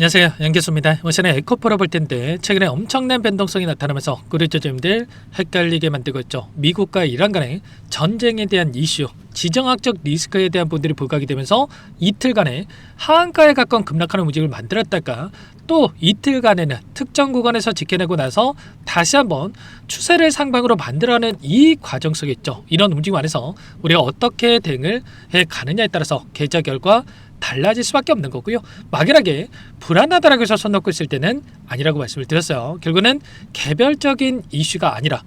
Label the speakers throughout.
Speaker 1: 안녕하세요, 양교수입니다. 이번 시간에 에코프로 볼 텐데 최근에 엄청난 변동성이 나타나면서 구리조짐들 헷갈리게 만들고 있죠. 미국과 이란 간의 전쟁에 대한 이슈, 지정학적 리스크에 대한 부분들이 부각이 되면서 이틀간의 하한가에 가까운 급락하는 움직임을 만들었다가 또 이틀간에는 특정 구간에서 지켜내고 나서 다시 한번 추세를 상방으로 만들어가는 이 과정 속에 있죠. 이런 움직임 안에서 우리가 어떻게 대응을 해가느냐에 따라서 계좌 결과 달라질 수밖에 없는 거고요. 막연하게 불안하다라고 해서 손 놓고 있을 때는 아니라고 말씀을 드렸어요. 결국은 개별적인 이슈가 아니라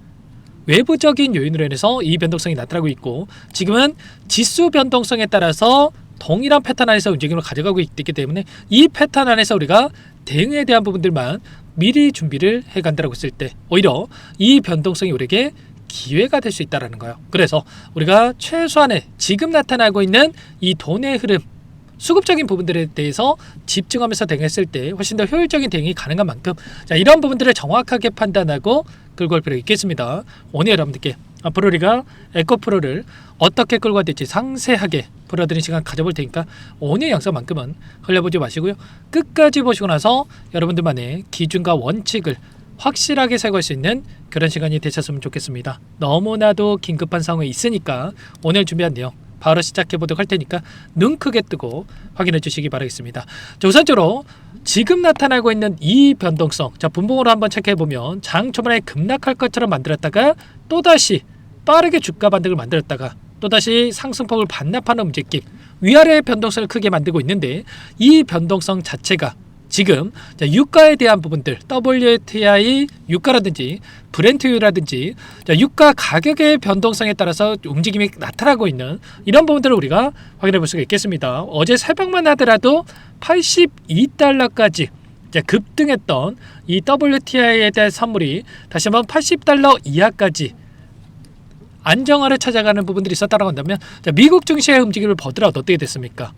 Speaker 1: 외부적인 요인으로 인해서 이 변동성이 나타나고 있고, 지금은 지수 변동성에 따라서 동일한 패턴 안에서 움직임을 가져가고 있기 때문에 이 패턴 안에서 우리가 대응에 대한 부분들만 미리 준비를 해간다라고 했을 때 오히려 이 변동성이 우리에게 기회가 될 수 있다는 거예요. 그래서 우리가 최소한의 지금 나타나고 있는 이 돈의 흐름, 수급적인 부분들에 대해서 집중하면서 대응했을 때 훨씬 더 효율적인 대응이 가능한 만큼, 자, 이런 부분들을 정확하게 판단하고 끌고 갈 필요가 있겠습니다. 오늘 여러분들께 앞으로 우리가 에코프로를 어떻게 끌고 갈지 상세하게 풀어드리는 시간 가져볼 테니까 오늘 영상만큼은 흘려보지 마시고요. 끝까지 보시고 나서 여러분들만의 기준과 원칙을 확실하게 세울 수 있는 그런 시간이 되셨으면 좋겠습니다. 너무나도 긴급한 상황이 있으니까 오늘 준비한 내용 바로 시작해 보도록 할 테니까 눈 크게 뜨고 확인해 주시기 바라겠습니다. 자, 우선적으로 지금 나타나고 있는 이 변동성, 자, 분봉으로 한번 체크해 보면 장 초반에 급락할 것처럼 만들었다가 또다시 빠르게 주가 반등을 만들었다가 또다시 상승폭을 반납하는 움직임, 위아래의 변동성을 크게 만들고 있는데 이 변동성 자체가 지금 유가에 대한 부분들, WTI 유가라든지 브렌트유라든지 유가 가격의 변동성에 따라서 움직임이 나타나고 있는 이런 부분들을 우리가 확인해 볼 수가 있겠습니다. 어제 새벽만 하더라도 82달러까지 급등했던 이 WTI에 대한 선물이 다시 한번 80달러 이하까지 안정화를 찾아가는 부분들이 있었다고 한다면, 미국 증시의 움직임을 보더라도 어떻게 됐습니까?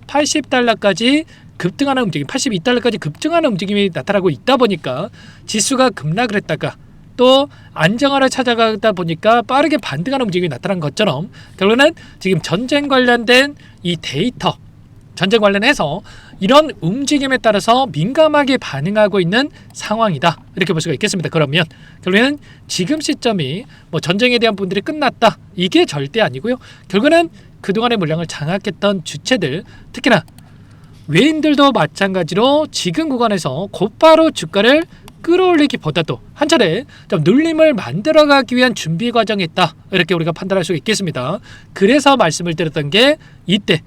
Speaker 1: 80달러까지 급등하는 움직임, 82달러까지 급등하는 움직임이 나타나고 있다 보니까 지수가 급락을 했다가 또 안정화를 찾아가다 보니까 빠르게 반등하는 움직임이 나타난 것처럼 결국은 지금 전쟁 관련된 이 데이터, 전쟁 관련해서 이런 움직임에 따라서 민감하게 반응하고 있는 상황이다, 이렇게 볼 수가 있겠습니다. 그러면 결국에는 지금 시점이 뭐 전쟁에 대한 부분들이 끝났다, 이게 절대 아니고요. 결국에는 그동안의 물량을 장악했던 주체들, 특히나 외인들도 마찬가지로 지금 구간에서 곧바로 주가를 끌어올리기보다도 한 차례 좀 눌림을 만들어가기 위한 준비 과정에 있다, 이렇게 우리가 판단할 수 있겠습니다. 그래서 말씀을 드렸던 게 이때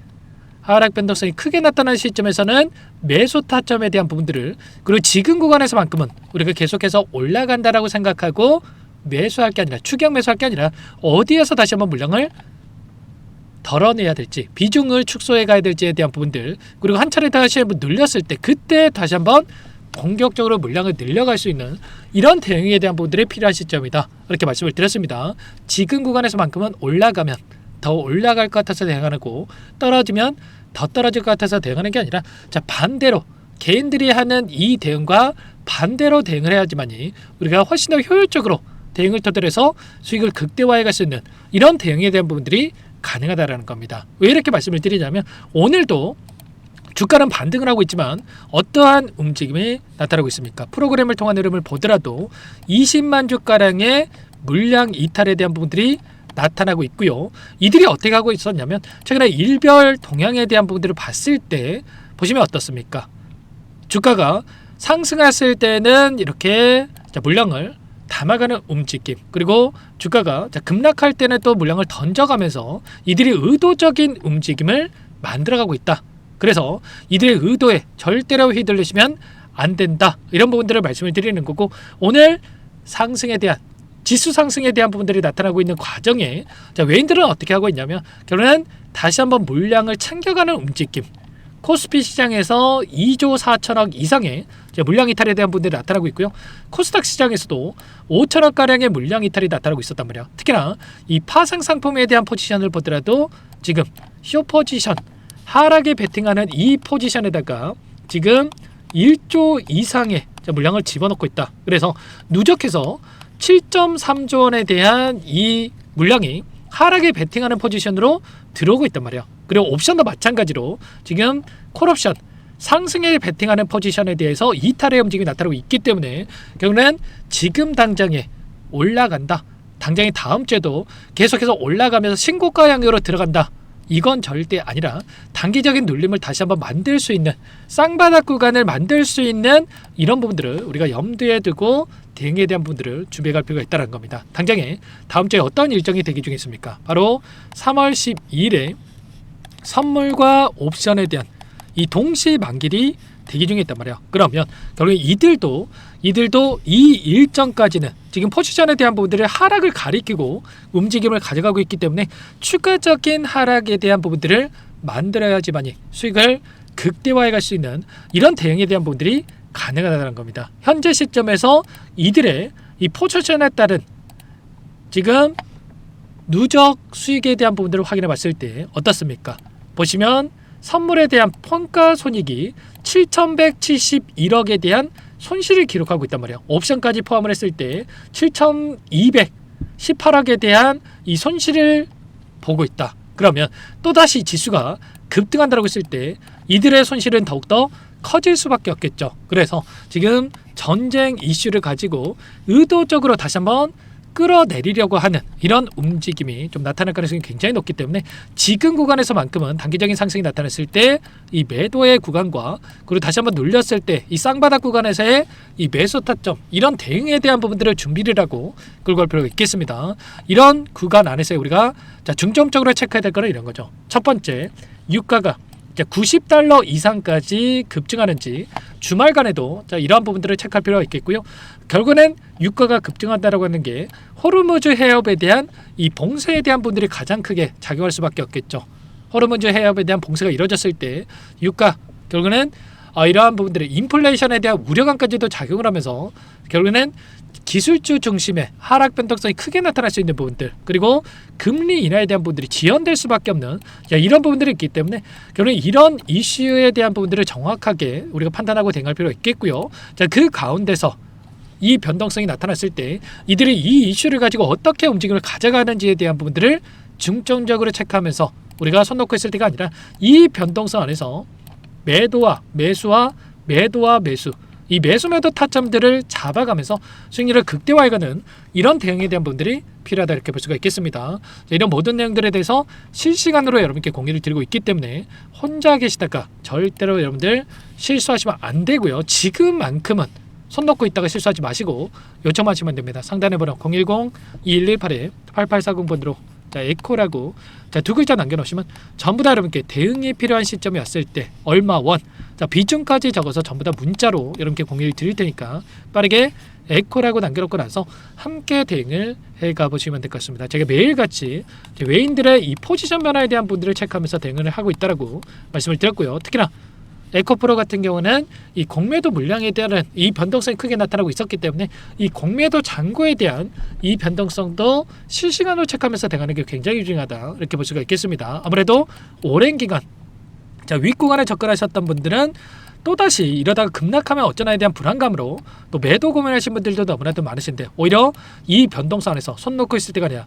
Speaker 1: 하락 변동성이 크게 나타나는 시점에서는 매수 타점에 대한 부분들을, 그리고 지금 구간에서만큼은 우리가 계속해서 올라간다라고 생각하고 매수할 게 아니라, 추격 매수할 게 아니라 어디에서 다시 한번 물량을 덜어내야 될지, 비중을 축소해 가야 될지에 대한 부분들, 그리고 한 차례 다시 한번 눌렸을 때 그때 다시 한번 공격적으로 물량을 늘려갈 수 있는 이런 대응에 대한 부분들이 필요한 시점이다, 이렇게 말씀을 드렸습니다. 지금 구간에서만큼은 올라가면 더 올라갈 것 같아서 대응하고, 떨어지면 더 떨어질 것 같아서 대응하는 게 아니라, 자, 반대로 개인들이 하는 이 대응과 반대로 대응을 해야지만이 우리가 훨씬 더 효율적으로 대응을 터득해서 수익을 극대화해 갈 수 있는 이런 대응에 대한 부분들이 가능하다라는 겁니다. 왜 이렇게 말씀을 드리냐면, 오늘도 주가는 반등을 하고 있지만 어떠한 움직임이 나타나고 있습니까? 프로그램을 통한 흐름을 보더라도 20만 주가량의 물량 이탈에 대한 부분들이 나타나고 있고요. 이들이 어떻게 하고 있었냐면, 최근에 일별 동향에 대한 부분들을 봤을 때 보시면 어떻습니까? 주가가 상승했을 때는 이렇게 물량을 담아가는 움직임, 그리고 주가가 급락할 때는 또 물량을 던져가면서 이들이 의도적인 움직임을 만들어가고 있다. 그래서 이들의 의도에 절대로 휘둘리시면 안 된다, 이런 부분들을 말씀을 드리는 거고, 오늘 상승에 대한, 지수 상승에 대한 부분들이 나타나고 있는 과정에 외인들은 어떻게 하고 있냐면, 결국은 다시 한번 물량을 챙겨가는 움직임, 코스피 시장에서 2조 4천억 이상의 물량 이탈에 대한 부분들이 나타나고 있고요. 코스닥 시장에서도 5천억가량의 물량 이탈이 나타나고 있었단 말이야. 특히나 이 파생 상품에 대한 포지션을 보더라도 지금 쇼 포지션, 하락에 베팅하는 이 포지션에다가 지금 1조 이상의 물량을 집어넣고 있다. 그래서 누적해서 7.3조 원에 대한 이 물량이 하락에 베팅하는 포지션으로 들어오고 있단 말이야. 그리고 옵션도 마찬가지로 지금 콜옵션 상승에 베팅하는 포지션에 대해서 이탈의 움직임이 나타나고 있기 때문에 결국은 지금 당장에 올라간다, 당장에 다음 주에도 계속해서 올라가면서 신고가 향으로 들어간다, 이건 절대 아니라 단기적인 눌림을 다시 한번 만들 수 있는, 쌍바닥 구간을 만들 수 있는 이런 부분들을 우리가 염두에 두고 대응에 대한 부분들을 준비해 갈 필요가 있다는 겁니다. 당장에 다음 주에 어떤 일정이 대기 중에 있습니까? 바로 3월 12일에 선물과 옵션에 대한 이 동시 만기일이 대기 중에 있단 말이에요. 그러면 결국 이들도 이 일정까지는 지금 포지션에 대한 부분들을 하락을 가리키고 움직임을 가져가고 있기 때문에 추가적인 하락에 대한 부분들을 만들어야지만이 수익을 극대화해 갈 수 있는 이런 대응에 대한 부분들이 가능하다는 겁니다. 현재 시점에서 이들의 이 포지션에 따른 지금 누적 수익에 대한 부분들을 확인해 봤을 때 어떻습니까? 보시면 선물에 대한 평가 손익이 7,171억에 대한 손실을 기록하고 있단 말이에요. 옵션까지 포함을 했을 때 7,218억에 대한 이 손실을 보고 있다. 그러면 또다시 지수가 급등한다고 했을 때 이들의 손실은 더욱더 커질 수밖에 없겠죠. 그래서 지금 전쟁 이슈를 가지고 의도적으로 다시 한번 끌어내리려고 하는 이런 움직임이 좀 나타날 가능성이 굉장히 높기 때문에 지금 구간에서만큼은 단기적인 상승이 나타났을 때 이 매도의 구간과 그리고 다시 한번 눌렸을 때 이 쌍바닥 구간에서의 이 매수 타점, 이런 대응에 대한 부분들을 준비를 하고 끌고 갈 필요가 있겠습니다. 이런 구간 안에서 우리가 중점적으로 체크해야 될 거는 이런 거죠. 첫 번째, 유가가 $90 이상까지 급증하는지 주말간에도 이러한 부분들을 체크할 필요가 있겠고요. 결국에는 유가가 급증한다라고 하는 게 호르무즈 해협에 대한 이 봉쇄에 대한 부분들이 가장 크게 작용할 수밖에 없겠죠. 호르무즈 해협에 대한 봉쇄가 이루어졌을 때 유가 결국에는 이러한 부분들이 인플레이션에 대한 우려감까지도 작용을 하면서 결국에는 기술주 중심의 하락 변동성이 크게 나타날 수 있는 부분들, 그리고 금리 인하에 대한 부분들이 지연될 수밖에 없는 이런 부분들이 있기 때문에 결국 이런 이슈에 대한 부분들을 정확하게 우리가 판단하고 대응할 필요가 있겠고요. 그 가운데서 이 변동성이 나타났을 때 이들이 이 이슈를 가지고 어떻게 움직임을 가져가는지에 대한 부분들을 중점적으로 체크하면서 우리가 손 놓고 있을 때가 아니라 이 변동성 안에서 매도와 매수와 매도와 매수, 이 매수 매도 타점들을 잡아가면서 수익률을 극대화해가는 이런 대응에 대한 부분들이 필요하다, 이렇게 볼 수가 있겠습니다. 이런 모든 내용들에 대해서 실시간으로 여러분께 공유를 드리고 있기 때문에 혼자 계시다가 절대로 여러분들 실수하시면 안 되고요. 지금만큼은 손 놓고 있다가 실수하지 마시고 요청하시면 됩니다. 상단에 번호 010-2118-8840번으로 에코라고 두 글자 남겨놓으시면 전부 다 여러분께 대응이 필요한 시점이 왔을 때 얼마 원, 비중까지 적어서 전부 다 문자로 여러분께 공유를 드릴 테니까 빠르게 에코라고 남겨놓고 나서 함께 대응을 해가 보시면 될 것 같습니다. 제가 매일같이 외인들의 이 포지션 변화에 대한 분들을 체크하면서 대응을 하고 있다라고 말씀을 드렸고요. 특히나 에코프로 같은 경우는 이 공매도 물량에 대한 이 변동성이 크게 나타나고 있었기 때문에 이 공매도 잔고에 대한 이 변동성도 실시간으로 체크하면서 대응하는 게 굉장히 중요하다, 이렇게 볼 수가 있겠습니다. 아무래도 오랜 기간 윗구간에 접근하셨던 분들은 또다시 이러다가 급락하면 어쩌나에 대한 불안감으로 또 매도 고민하신 분들도 너무나도 많으신데, 오히려 이 변동성 안에서 손 놓고 있을 때가 아니라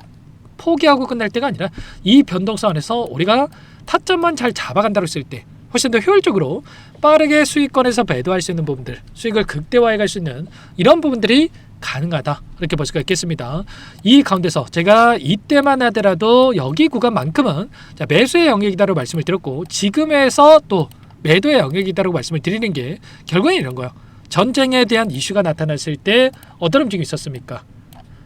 Speaker 1: 포기하고 끝날 때가 아니라 이 변동성 안에서 우리가 타점만 잘 잡아간다고 했을 때 훨씬 더 효율적으로 빠르게 수익권에서 매도할 수 있는 부분들, 수익을 극대화해 갈 수 있는 이런 부분들이 가능하다, 이렇게 볼 수가 있겠습니다. 이 가운데서 제가 이때만 하더라도 여기 구간만큼은 매수의 영역이다라고 말씀을 드렸고, 지금에서 또 매도의 영역이다라고 말씀을 드리는 게 결국엔 이런 거예요. 전쟁에 대한 이슈가 나타났을 때 어떤 움직임이 있었습니까?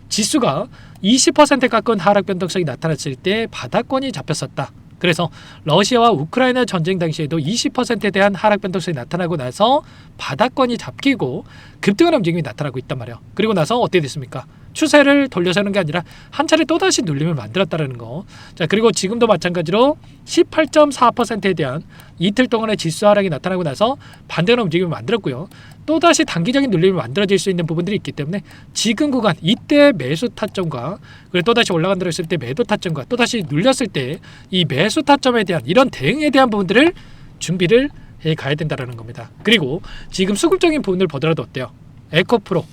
Speaker 1: 지수가 20% 가까운 하락 변동성이 나타났을 때 바닥권이 잡혔었다. 그래서 러시아와 우크라이나 전쟁 당시에도 20%에 대한 하락 변동성이 나타나고 나서 바닥권이 잡히고 급등하는 움직임이 나타나고 있단 말이에요. 그리고 나서 어떻게 됐습니까? 추세를 돌려서는 게 아니라 한 차례 또다시 눌림을 만들었다는 거. 그리고 지금도 마찬가지로 18.4%에 대한 이틀 동안의 지수 하락이 나타나고 나서 반대하는 움직임을 만들었고요. 또다시 단기적인 눌림을 만들어질 수 있는 부분들이 있기 때문에 지금 구간, 이때 매수 타점과 그리고 또다시 올라간다고 했을 때 매도 타점과 또다시 눌렸을 때 이 매수 타점에 대한 이런 대응에 대한 부분들을 준비를 해 가야 된다는 겁니다. 그리고 지금 수급적인 부분을 보더라도 어때요? 에코프로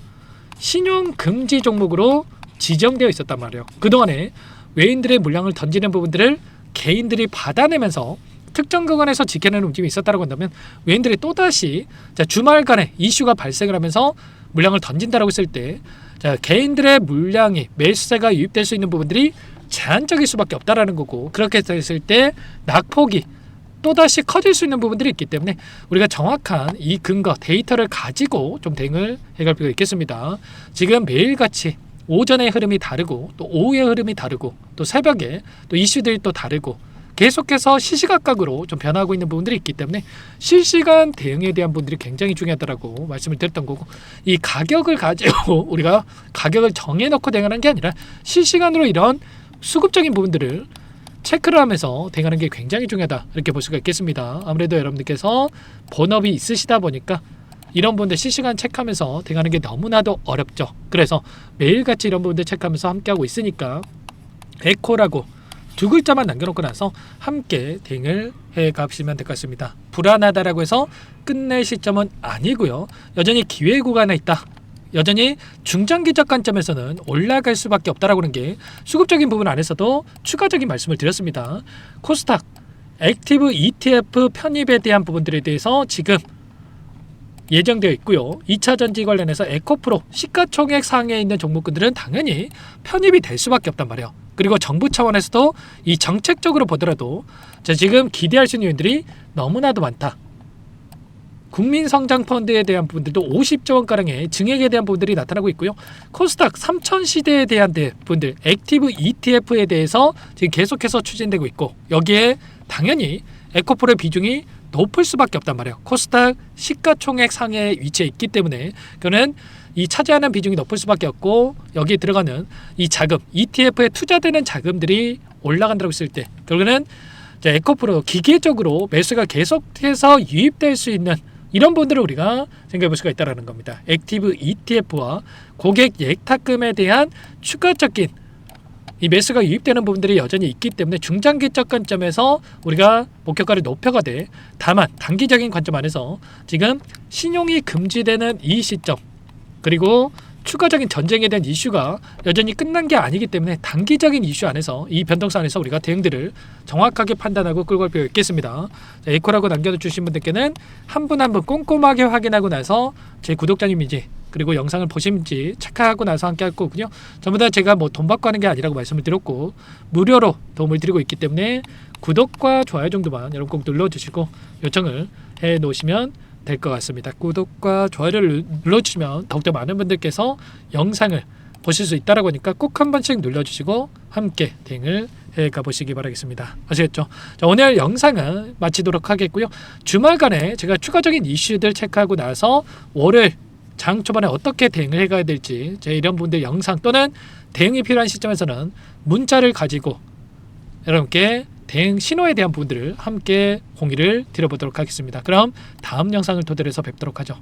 Speaker 1: 신용 금지 종목으로 지정되어 있었단 말이에요. 그동안에 외인들의 물량을 던지는 부분들을 개인들이 받아내면서 특정 구간에서 지켜내는 움직임이 있었다고 한다면 외인들이 또다시 주말간에 이슈가 발생을 하면서 물량을 던진다라고 했을 때 개인들의 물량이 매수세가 유입될 수 있는 부분들이 제한적일 수밖에 없다라는 거고, 그렇게 됐을 때 낙폭이 또다시 커질 수 있는 부분들이 있기 때문에 우리가 정확한 이 근거 데이터를 가지고 좀 대응을 해갈 필요가 있겠습니다. 지금 매일같이 오전의 흐름이 다르고 또 오후의 흐름이 다르고 또 새벽에 또 이슈들이 또 다르고 계속해서 시시각각으로 좀 변하고 있는 부분들이 있기 때문에 실시간 대응에 대한 부분들이 굉장히 중요하다라고 말씀을 드렸던 거고, 이 가격을 가지고 우리가 가격을 정해놓고 대응하는 게 아니라 실시간으로 이런 수급적인 부분들을 체크를 하면서 대응하는 게 굉장히 중요하다, 이렇게 볼 수가 있겠습니다. 아무래도 여러분들께서 본업이 있으시다 보니까 이런 부분들 실시간 체크하면서 대응하는 게 너무나도 어렵죠. 그래서 매일같이 이런 부분들 체크하면서 함께하고 있으니까 에코라고 두 글자만 남겨놓고 나서 함께 대응을 해가시면 될 것 같습니다. 불안하다라고 해서 끝낼 시점은 아니고요. 여전히 기회 구간에 있다. 여전히 중장기적 관점에서는 올라갈 수밖에 없다라고 하는 게 수급적인 부분 안에서도 추가적인 말씀을 드렸습니다. 코스닥 액티브 ETF 편입에 대한 부분들에 대해서 지금 예정되어 있고요. 2차 전지 관련해서 에코프로 시가총액 상에 있는 종목군들은 당연히 편입이 될 수밖에 없단 말이에요. 그리고 정부 차원에서도 이 정책적으로 보더라도 지금 기대할 수 있는 요인들이 너무나도 많다. 국민성장펀드에 대한 부분들도 50조 원가량의 증액에 대한 부분들이 나타나고 있고요. 코스닥 3000 시대에 대한 부분들 액티브 ETF에 대해서 지금 계속해서 추진되고 있고, 여기에 당연히 에코프로의 비중이 높을 수밖에 없단 말이에요. 코스닥 시가총액 상에 위치해 있기 때문에 그는 이 차지하는 비중이 높을 수밖에 없고, 여기에 들어가는 이 자금, ETF에 투자되는 자금들이 올라간다고 했을 때 결국에는 에코프로 기계적으로 매수가 계속해서 유입될 수 있는 이런 부분들을 우리가 생각해 볼 수가 있다는 겁니다. 액티브 ETF와 고객 예탁금에 대한 추가적인 이 매수가 유입되는 부분들이 여전히 있기 때문에 중장기적 관점에서 우리가 목표가를 높여가되, 다만 단기적인 관점 안에서 지금 신용이 금지되는 이 시점, 그리고 추가적인 전쟁에 대한 이슈가 여전히 끝난 게 아니기 때문에 단기적인 이슈 안에서 이 변동성 안에서 우리가 대응들을 정확하게 판단하고 끌고 갈 필요가 있겠습니다. 에코라고 남겨주신 분들께는 한 분 한 분 꼼꼼하게 확인하고 나서 제 구독자님인지 그리고 영상을 보신지 체크하고 나서 함께 할 거군요. 전부 다 제가 뭐 돈 받고 하는 게 아니라고 말씀을 드렸고 무료로 도움을 드리고 있기 때문에 구독과 좋아요 정도만 여러분 꼭 눌러주시고 요청을 해 놓으시면 될 것 같습니다. 구독과 좋아요를 눌러주시면 더욱더 많은 분들께서 영상을 보실 수 있다라고 하니까 꼭 한 번씩 눌러주시고 함께 대응을 해가 보시기 바라겠습니다. 아시겠죠? 자, 오늘 영상은 마치도록 하겠고요. 주말간에 제가 추가적인 이슈들 체크하고 나서 월요일 장 초반에 어떻게 대응을 해가야 될지 제 이런 분들 영상 또는 대응이 필요한 시점에서는 문자를 가지고 여러분께 대응 신호에 대한 부분들을 함께 공유를 드려보도록 하겠습니다. 그럼 다음 영상을 토대로 해서 뵙도록 하죠.